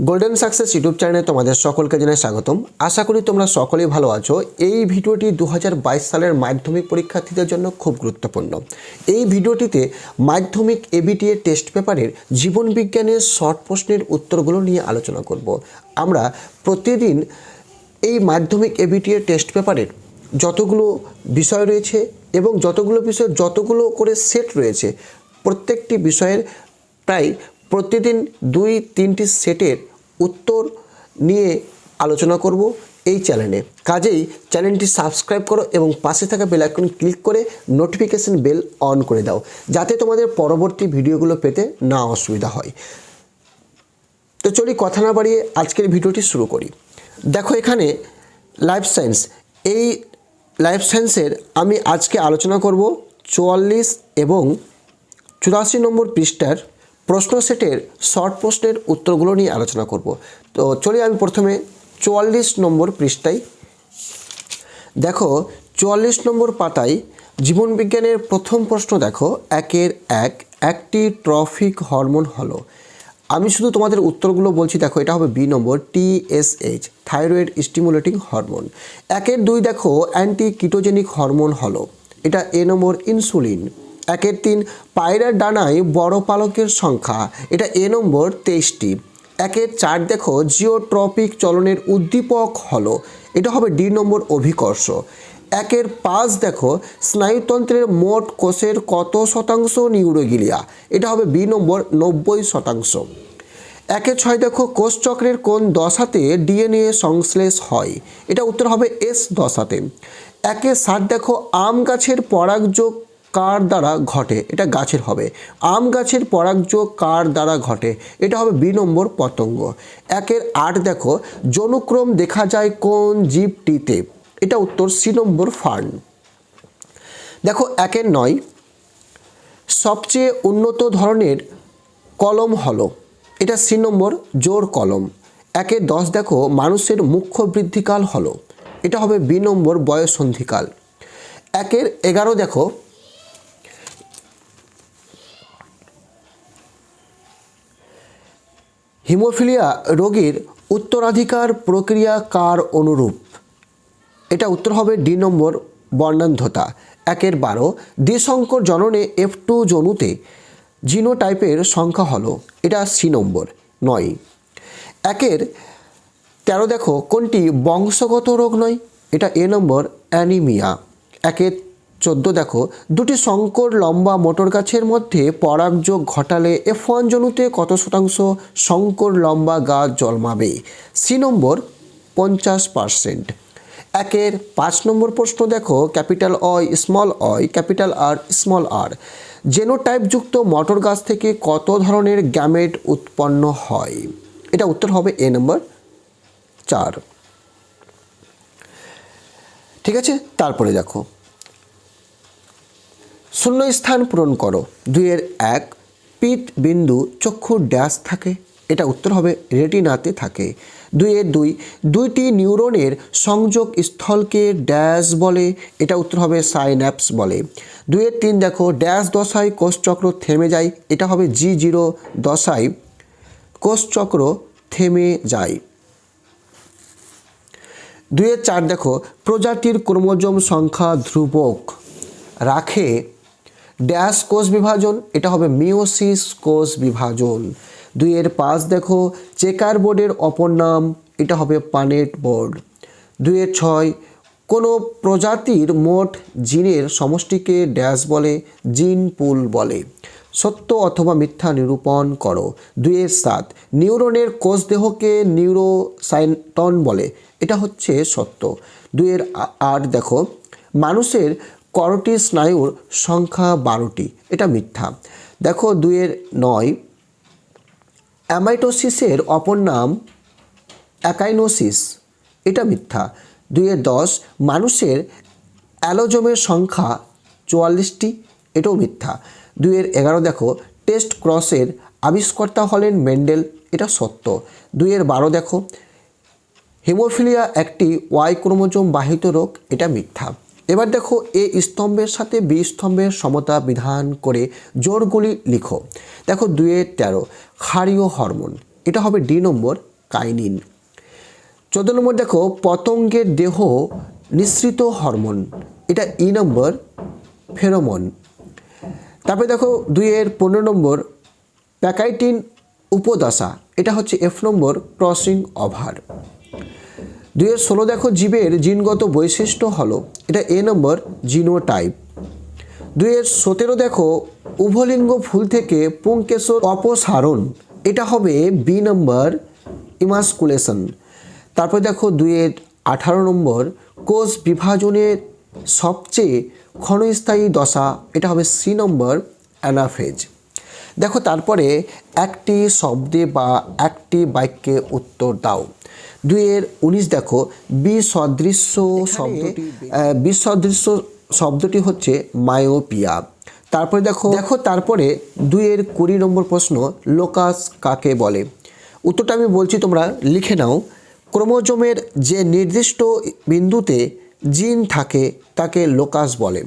Golden success YouTube চ্যানেলে তোমাদের সকলকে জানাই স্বাগতম। আশা করি তোমরা সকলেই ভালো আছো। এই ভিডিওটি 2022 সালের মাধ্যমিক পরীক্ষার্থীদের জন্য খুব গুরুত্বপূর্ণ। এই ভিডিওটিতে মাধ্যমিক এবিটিএ টেস্ট পেপারের জীবন বিজ্ঞানের শর্ট প্রশ্নের উত্তরগুলো নিয়ে আলোচনা করব। আমরা প্রতিদিন এই মাধ্যমিক এবিটিএ টেস্ট পেপারের যতগুলো বিষয় রয়েছে এবং যতগুলো বিষয় যতগুলো করে সেট রয়েছে, প্রত্যেকটি বিষয়ের প্রায় প্রতিদিন 2-3টি সেটের উত্তর নিয়ে আলোচনা করব এই চ্যানেলে। কাজেই চ্যানেলটি সাবস্ক্রাইব করো এবং পাশে থাকা বেল আইকন ক্লিক করে নোটিফিকেশন বেল অন করে দাও, যাতে তোমাদের পরবর্তী ভিডিওগুলো পেতে না অসুবিধা হয়। তো চলি কথা না বাড়িয়ে আজকের ভিডিওটি শুরু করি। দেখো এখানে লাইফ সায়েন্স, এই লাইফ সায়েন্সের আমি আজকে আলোচনা করব 44 এবং 84 নম্বর পৃষ্ঠার প্রশ্ন সেটের শর্ট প্রশ্নের উত্তরগুলো নিয়ে আলোচনা করব। তো চলি আমি প্রথমে 44 নম্বর পৃষ্ঠায়। দেখো 44 নম্বর পাতায় জীবনবিজ্ঞানের প্রথম প্রশ্ন দেখো, একটি ট্রফিক হরমোন হলো। আমি শুধু তোমাদের উত্তরগুলো বলছি। দেখো এটা হবে বি নম্বর, TSH থাইরয়েড স্টিমুলেটিং হরমোন। 2 দেখো অ্যান্টি কিটোজেনিক হরমোন হলো। এটা এ নম্বর, ইনসুলিন। 3 পায়রার ডানায় বড় পালকের সংখ্যা। এটা এ নম্বর, 23টি। 4 দেখো জিওট্রপিক চলনের উদ্দীপক হলো। এটা হবে ডি নম্বর, অভিকর্ষ। 5 দেখো স্নায়ুতন্ত্রের মোট কোষের কত শতাংশ নিউরোগিলিয়া। এটা হবে বি নম্বর, 90%। 6 দেখো কোষচক্রের কোন দশাতে ডিএনএ সংশ্লেষ হয়। এটা উত্তর হবে এস দশাতে। 7 দেখো আম গাছের পরাগযোগ কার দ্বারা ঘটে। এটা গাছের হবে। আম গাছের পরাগযোগ কার দ্বারা ঘটে। এটা হবে বি নম্বর, পতঙ্গ। 8 দেখো যৌনক্রম দেখা যায় কোন জীবটিতে। এটা উত্তর সি নম্বর, ফার্ন। দেখো 9 সবচেয়ে উন্নত ধরনের কলম হলো। এটা সি নম্বর, জোর কলম। 10 দেখো মানুষের মুখ্য বৃদ্ধিকাল হলো। এটা হবে বি নম্বর, বয়ঃসন্ধিকাল। 11 দেখো হিমোফিলিয়া রোগীর উত্তরাধিকার প্রক্রিয়া কার অনুরূপ। এটা উত্তর হবে ডি নম্বর, বর্ণান্ধতা। 12 দ্বিসংকর জননে F2 জনুতে জিনোটাইপের সংখ্যা হলো। এটা সি নম্বর, 9। 13 দেখো কোনটি বংশগত রোগ নয়। এটা এ নম্বর, অ্যানিমিয়া। 14 দেখো দুটি সংকর লম্বা মোটর গাছের মধ্যে পরাগযোগ ঘটালে F1 জনুতে কত শতাংশ সংকর লম্বা গাছ জন্মাবে। সি নম্বর, 50%। 5 নম্বর প্রশ্ন দেখো, ক্যাপিটাল অ স্মল অয় ক্যাপিটাল আর স্মল আর জেনোটাইপযুক্ত মটর গাছ থেকে কত ধরনের গ্যামেট উৎপন্ন হয়। এটা উত্তর হবে এ নম্বর, 4। ঠিক আছে, তারপরে দেখো শূন্য স্থান পূরণ করো। 2-1 পিত বিন্দু চক্ষু ড্যাশ থাকে। এটা উত্তর হবে রেটিনাতে থাকে। 2-2 দুইটি নিউরনের সংযোগ স্থলকে ড্যাশ বলে। এটা উত্তর হবে সাইন্যাপস বলে। 2-3 দেখো ড্যাশ দশায় কোষচক্র থেমে যায়। এটা হবে G0 দশায় কোষচক্র থেমে যায়। 2-4 দেখো প্রজাতির ক্রোমোজোম সংখ্যা ধ্রুবক রাখে ড্যাশ কোষ বিভাজন। এটা হবে মিওসিস কোষ বিভাজন। 2-5 দেখো চেকার বোর্ডের অপর নাম। এটা হবে পানেট বোর্ড। 2-6 কোনো প্রজাতির মোট জিনের সমষ্টিকে ড্যাশ বলে, জিন পুল বলে। সত্য অথবা মিথ্যা নিরূপণ করো। 2-7 নিউরনের কোষ দেহকে নিউরোসাইটন বলে। এটা হচ্ছে সত্য। 2-8 দেখো মানুষের করোটি স্নায়ুর সংখ্যা 12টি। এটা মিথ্যা। দেখো 2-9 অ্যামাইটোসিসের অপর নাম অ্যাকাইনোসিস। এটা মিথ্যা। 2-10 মানুষের অ্যালোজোমের সংখ্যা 44টি। এটাও মিথ্যা। 2-11 দেখো টেস্ট ক্রসের আবিষ্কর্তা হলেন মেন্ডেল। এটা সত্য। 2-12 দেখো হিমোফিলিয়া একটি ওয়াই ক্রোমোজোম বাহিত রোগ। এটা মিথ্যা। এবার দেখো এ স্তম্ভের সাথে বি স্তম্ভের সমতা বিধান করে জোড়গুলি লিখো। দেখো 2-13 ক্ষারীয় হরমোন। এটা হবে ডি নম্বর, কাইনিন। 14 নম্বর দেখো পতঙ্গের দেহ নিঃসৃত হরমোন, এটা ই নম্বর ফেরোমন। তারপরে দেখো 2-এর 15 নম্বর প্যাকাইটিন উপদশা, এটা হচ্ছে এফ নম্বর ক্রসিং ওভার। 2-এর 16 দেখো জীবের জিনগত বৈশিষ্ট্য হলো, এটা এ নম্বর জিনোটাইপ। 2-এর 17 দেখো উভলিঙ্গ ফুল থেকে পুংকেশর অপসারণ, এটা হবে বি নম্বর ইমাস্কুলেশন। তারপর দেখো 2-এর 18 নম্বর কোষ বিভাজনের সবচেয়ে ক্ষণস্থায়ী দশা, এটা হবে সি নম্বর অ্যানাফেজ। দেখো তারপরে একটি শব্দে বা একটি বাক্যে উত্তর দাও। 2-এর 19 দেখো বিসদৃশ্য শব্দটি হচ্ছে মায়োপিয়া। তারপরে দেখো তারপরে 2-এর 20 নম্বর প্রশ্ন লোকাস কাকে বলে। উত্তরটা আমি বলছি, তোমরা লিখে নাও। ক্রোমোজোমের যে নির্দিষ্ট বিন্দুতে জিন থাকে তাকে লোকাস বলে।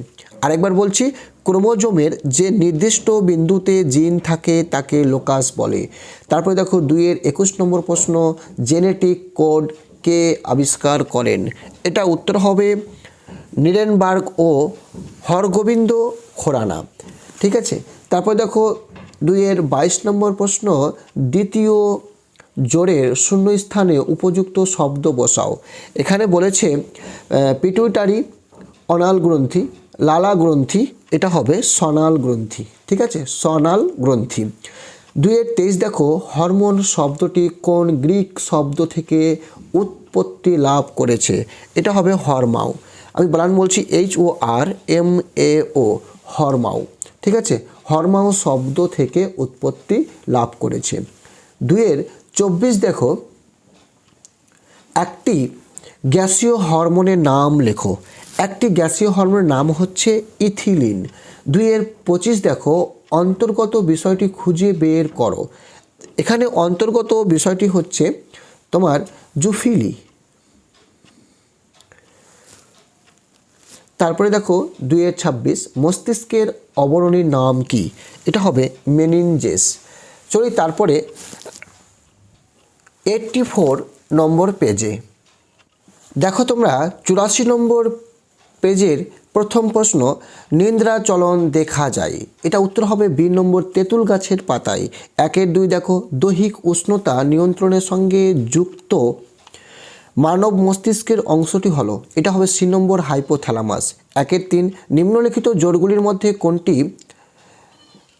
আরেকবার বলছি, ক্রোমোজোমের যে নির্দিষ্ট বিন্দুতে জিন থাকে তাকে লোকাস বলে। তারপরে দেখো 2-এর 21 নম্বর প্রশ্ন জেনেটিক কোড কে আবিষ্কার করেন। এটা উত্তর হবে নিরেনবার্গ ও হরগোবিন্দ খোরানা। ঠিক আছে। তারপর দেখো 2-এর 22 নম্বর প্রশ্ন দ্বিতীয় জোড়ের শূন্যস্থানে উপযুক্ত শব্দ বসাও। এখানে বলেছে পিটুইটারি অনাল গ্রন্থি, লালা গ্রন্থি, এটা হবে সনাল গ্রন্থি। ঠিক আছে, সনাল গ্রন্থি। 2-এর 23 দেখো হরমোন শব্দটি কোন গ্রিক শব্দ থেকে উৎপত্তি লাভ করেছে। এটা হবে হরমাও। আমি বানান বলছি HORMAO, হরমাও। ঠিক আছে, হরমাও শব্দ থেকে উৎপত্তি লাভ করেছে। 2-এর 24 দেখো একটি গ্যাসীয় হরমোনের নাম লেখো। একটি গ্যাসীয় হরমোনের নাম হচ্ছে ইথিলিন। 2-এর 25 দেখো অন্তর্গত বিষয়টি খুঁজে বের করো। এখানে অন্তর্গত বিষয়টি হচ্ছে তোমার জুফিলি। তারপরে দেখো 2-এর 26 মস্তিষ্কের অবরণীর নাম কি। এটা হবে মেনিনজেস। চলি তারপরে 84 নম্বর পেজে দেখো তোমরা 84 নম্বর পেজের প্রথম প্রশ্ন নিদ্রাচলন দেখা যায়। এটা উত্তর হবে বি নম্বর তেঁতুল গাছের পাতায়। 1-এর 2 দেখো দৈহিক উষ্ণতা নিয়ন্ত্রণের সঙ্গে যুক্ত মানব মস্তিষ্কের অংশটি হলো, এটা হবে সি নম্বর হাইপোথ্যালামাস। 1-এর 3 নিম্নলিখিত জোড়গুলির মধ্যে কোনটি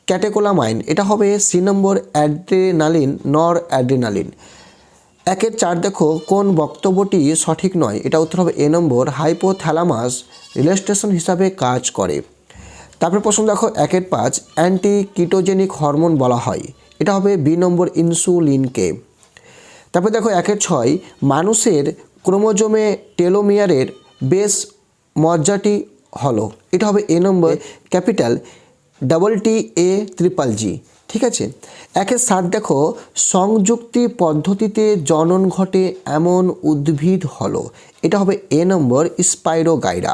ক্যাটেকোলামাইন, এটা হবে সি নম্বর অ্যাড্রেনালিন নর অ্যাড্রেনালিন। 1-এর 4 দেখো কোন বক্তব্যটি সঠিক নয়, এটা উত্তর হবে এ নম্বর হাইপোথ্যালামাস রিলেস্টেশন হিসাবে কাজ করে। তারপরে প্রশ্ন দেখো 1-এর 5 অ্যান্টি কিটোজেনিক হরমোন বলা হয়, এটা হবে বি নম্বর ইনসুলিনকে। তারপরে দেখো 1-এর 6 মানুষের ক্রোমোজোমে টেলোমিয়ারের বেশ মজ্জাটি হলো, এটা হবে এ নম্বর ক্যাপিটাল TTAGGG। ঠিক আছে। 1-এর 7 দেখো সংযুক্তি পদ্ধতিতে জনন ঘটে এমন উদ্ভিদ হলো, এটা হবে এ নম্বর স্পাইরোগাইরা।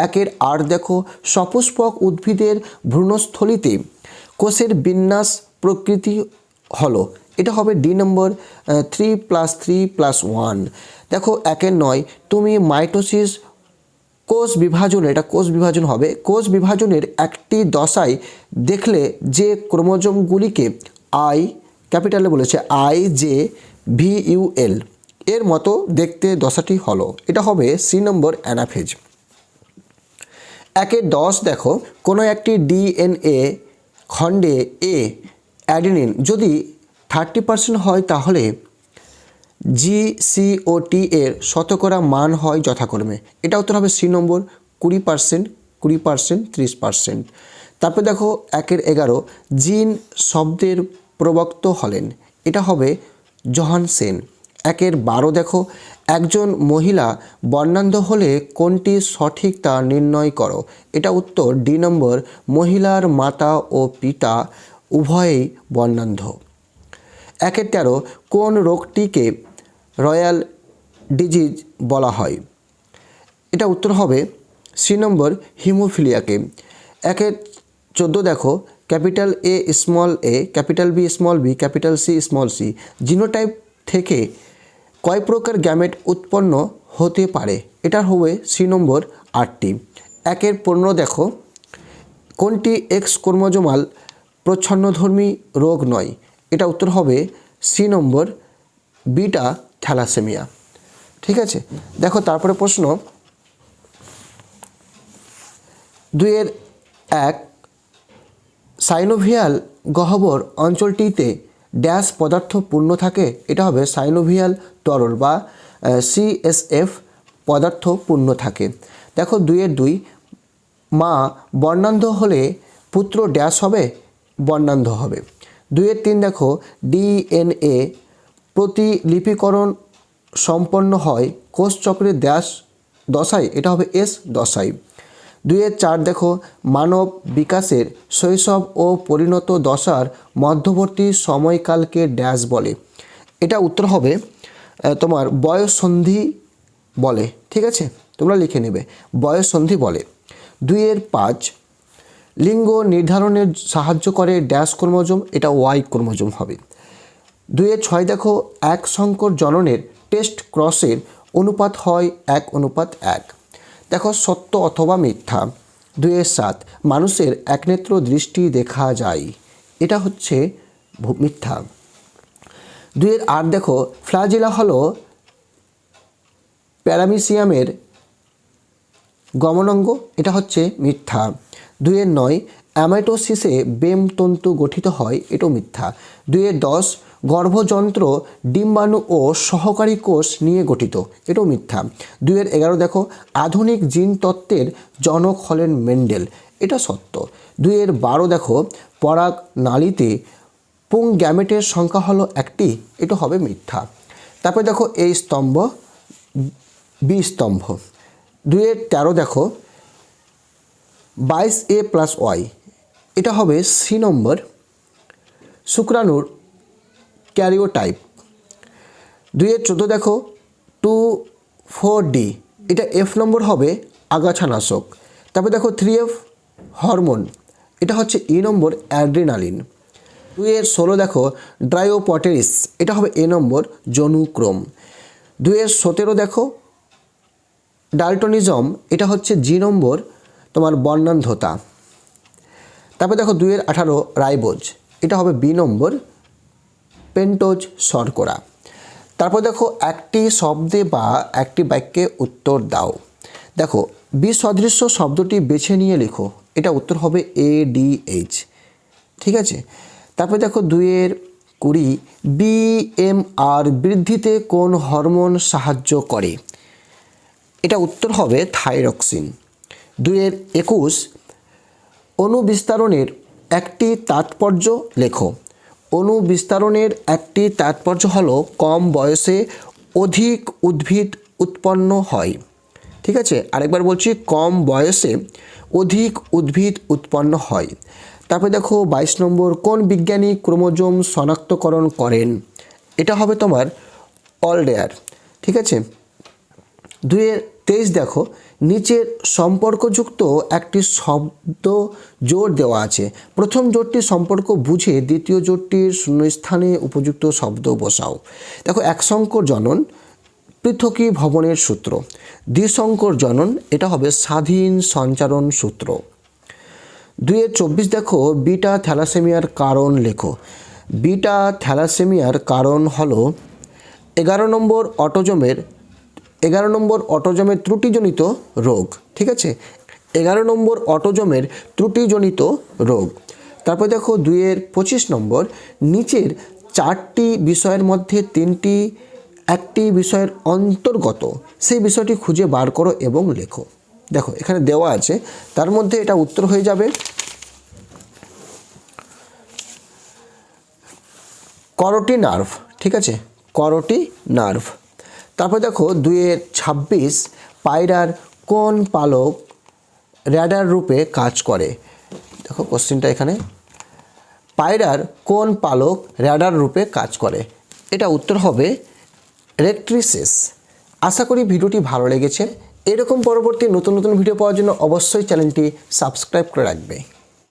1-এর 8 দেখো সপুষ্পক উদ্ভিদের ভ্রূণস্থলিতে কোষের বিন্যাস প্রকৃতি হলো, এটা হবে ডি নম্বর 3+3+1। দেখো 1-এর 9 তুমি মাইটোসিস কোষ বিভাজন, এটা কোষ বিভাজন হবে, কোষ বিভাজনের একটি দশায় দেখলে যে ক্রোমোজোমগুলিকে ক্যাপিটালে বলেছে IJVUL এর মতো দেখতে দশাটি হলো, এটা হবে সি নম্বর অ্যানাফেজ। 1-এর 10 দেখো কোনো একটি DNA খণ্ডে অ্যাডেনিন যদি 30% হয় তাহলে GCOT এর শতকরা মান হয় যথাক্রমে, এটা উত্তর হবে সি নম্বর 20%, 20%, 30%। তারপর দেখো 1-এর 11 জিন শব্দের প্রবক্ত হলেন, এটা হবে জোহানসেন। 1-এর 12 দেখো একজন মহিলা বর্ণান্ধ হলে কোনটি সঠিক তা নির্ণয় করো, এটা উত্তর ডি নম্বর মহিলার মাতা ও পিতা উভয়েই বর্ণান্ধ। 1-এর 13 কোন রোগটিকে রয়্যাল ডিজিজ বলা হয়, এটা উত্তর হবে সি নম্বর হিমোফিলিয়াকে। 1-এর 14 দেখো capital A small a, capital B small b, capital C small c genotype থেকে কয় প্রকার গ্যামেট উৎপন্ন হতে পারে? এটা হবে সি নম্বর 8টি। 1-15 দেখো, কোনটি এক্স ক্রোমোজোমাল প্রচ্ছন্নধর্মী রোগ নয়? এটা উত্তর হবে সি নম্বর বিটা থ্যালাসেমিয়া। ঠিক আছে, দেখো তারপরে প্রশ্ন 2-1, সাইনোভিয়াল গহ্বর অঞ্চলটিতে ড্যাশ পদার্থ পূর্ণ থাকে? এটা হবে সাইনোভিয়াল তরল বা CSF পদার্থ পূর্ণ থাকে। দেখো 2-2, মা বর্ণান্ধ হলে পুত্র ড্যাশ হবে? বর্ণান্ধ হবে। 2-3 দেখো, DNA প্রতিলিপিকরণ সম্পন্ন হয় কোষচক্রের ড্যাশ দশায়? এটা হবে S দশায়। 2-4 দেখো, মানব বিকাশের শৈশব ও পরিণত দশার মধ্যবর্তী সময়কালকে ড্যাশ বলে? এটা উত্তর হবে তোমার বয়ঃসন্ধি বলে। ঠিক আছে, তোমরা লিখে নেবে, বয়ঃসন্ধি বলে। 2-5, লিঙ্গ নির্ধারণে সাহায্য করে ড্যাশ ক্রোমোজোম? এটা Y ক্রোমোজোম হবে। 2-6 দেখো, এক সংকর জননের টেস্ট ক্রসের অনুপাত হয় 1:1। দেখো সত্য অথবা মিথ্যা। 2-7, মানুষের একনেত্র দৃষ্টি দেখা যায়? এটা হচ্ছে মিথ্যা। 2-8 দেখো, ফ্ল্যাজিলা হলো প্যারামিসিয়ামের গমনাঙ্গ? এটা হচ্ছে মিথ্যা। 2-9, অ্যামাইটোসিসে বেম তন্তু গঠিত হয়? এটাও মিথ্যা। 2-10, গর্ভযন্ত্র ডিম্বাণু ও সহকারী কোষ নিয়ে গঠিত? এটাও মিথ্যা। 2-11 দেখো, আধুনিক জিন তত্ত্বের জনক হলেন মেন্ডেল? এটা সত্য। 2-12 দেখো, পরাগ নালীতে পুং গ্যামেটের সংখ্যা হলো 1টি? এটা হবে মিথ্যা। তারপরে দেখো এই স্তম্ভ বি স্তম্ভ। 2-13 দেখো, 22A+Y, এটা হবে সি নম্বর শুক্রাণুর ক্যারিওটাইপ। 2-14 দেখো, 2,4-D, এটা F নম্বর হবে আগাছানাশক। তারপর দেখো 3F হরমোন, এটা হচ্ছে E নম্বর অ্যাড্রিনালিন। 2-16 দেখো, ড্রায়োপটেরিস, এটা হবে A নম্বর যৌনুক্রম। 2-17 দেখো, ডালটনিজম, এটা হচ্ছে G নম্বর তোমার বর্ণান্ধতা। তারপর দেখো 2-18 রাইবোজ, এটা হবে বি নম্বর পেন্টোজ শর্করা। তারপর দেখো একটি শব্দে বা একটি বাক্যে উত্তর দাও। দেখো বিসদৃশ্য শব্দটি বেছে নিয়ে লেখো। এটা উত্তর হবে ADH। ঠিক আছে, তারপর দেখো 2-20 BMR বৃদ্ধিতে কোন হরমোন সাহায্য করে? এটা উত্তর হবে থাইরক্সিন। 2-21 অণুবিস্তারণের একটি তাৎপর্য লেখো। অণুবিস্তারণের একটি তাৎপর্য হলো কম বয়সে অধিক উদ্ভিদ উৎপন্ন হয়। ঠিক আছে, আরেকবার বলছি, কম বয়সে অধিক উদ্ভিদ উৎপন্ন হয়। তারপরে দেখো 22 নম্বর, কোন বিজ্ঞানী ক্রোমোজোম শনাক্তকরণ করেন? এটা হবে তোমার অলডেয়ার। ঠিক আছে, 2-23 দেখো, নিচের সম্পর্কযুক্ত একটি শব্দ জোড় দেওয়া আছে। প্রথম জোড়টির সম্পর্ক বুঝে দ্বিতীয় জোড়টির শূন্যস্থানে উপযুক্ত শব্দ বসাও। দেখো একসংকর জনন পৃথকী ভবনের সূত্র। দ্বিসংকর জনন, এটা হবে স্বাধীন সঞ্চারণ সূত্র। 2-24 দেখো, বিটা থ্যালাসেমিয়ার কারণ লেখো। বিটা থ্যালাসেমিয়ার কারণ হলো 11 নম্বর অটোজমের ত্রুটিজনিত রোগ। ঠিক আছে, 11 নম্বর অটোজমের ত্রুটিজনিত রোগ। তারপর দেখো 2-25 নম্বর, নিচের 4টি বিষয়ের মধ্যে 3টি একটি বিষয়ের অন্তর্গত, সেই বিষয়টি খুঁজে বার করো এবং লেখো। দেখো এখানে দেওয়া আছে, তার মধ্যে এটা উত্তর হয়ে যাবে করোটি নার্ভ। ঠিক আছে, করোটি নার্ভ। তারপর দেখো 2-26 পায়রার কোন পালক র্যাডার রূপে কাজ করে? দেখো কোশ্চেনটা এখানে, পায়রার কোন পালক র্যাডার রূপে কাজ করে? এটা উত্তর হবে রেক্ট্রিসেস। আশা করি ভিডিওটি ভালো লেগেছে। এরকম পরবর্তী নতুন নতুন ভিডিও পাওয়ার জন্য অবশ্যই চ্যানেলটি সাবস্ক্রাইব করে রাখবে।